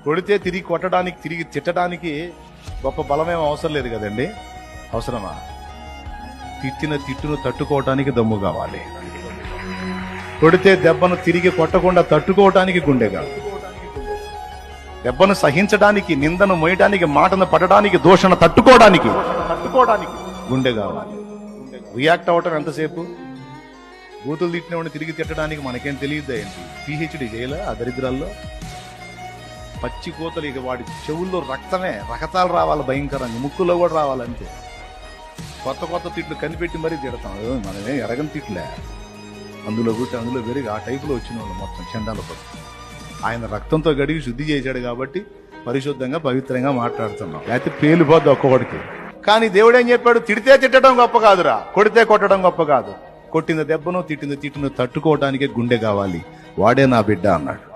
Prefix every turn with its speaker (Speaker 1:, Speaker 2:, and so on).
Speaker 1: కొడితే తిరిగి కొట్టడానికి, తిరిగి తిట్టడానికి గొప్ప బలమేం అవసరం లేదు కదండి. అవసరమా? తిట్టిన తిట్టును తట్టుకోవటానికి దమ్ము కావాలి. కొడితే దెబ్బను తిరిగి కొట్టకుండా తట్టుకోవటానికి గుండె కావాలి. దెబ్బను సహించడానికి, నిందను మోయడానికి, మాటను పడడానికి, దోషణ తట్టుకోవడానికి గుండె కావాలి. రియాక్ట్ అవ్వటం ఎంతసేపు? బూతులు తిట్టినవాడిని తిరిగి తిట్టడానికి మనకేం తెలియదు ఏంటి? పిహెచ్డి చేయాల ఆ దరిద్రాల్లో. పచ్చి కోతలు, ఇక వాడి చెవుల్లో రక్తాలు రావాలి భయంకరంగా, ముక్కులో కూడా రావాలంతే. కొత్త కొత్త తిట్లు కనిపెట్టి మరీ తిడతాం. మనమే ఎరగని తిట్లే, అందులో గుట్టి అందులో పెరిగి ఆ టైపులో వచ్చిన వాళ్ళు మొత్తం చండాలతో. ఆయన రక్తంతో గడిగి శుద్ధి చేశాడు కాబట్టి పరిశుద్ధంగా పవిత్రంగా మాట్లాడుతున్నాం. లేకపోతే పేలిపోద్ది ఒక్కొక్కడికి. కానీ దేవుడు ఏం చెప్పాడు? తిడితే తిట్టడం గొప్ప కాదురా, కొడితే కొట్టడం గొప్ప కాదు. కొట్టిన దెబ్బను, తిట్టిన తిట్టును తట్టుకోవడానికే గుండె కావాలి. వాడే నా బిడ్డ అన్నాడు.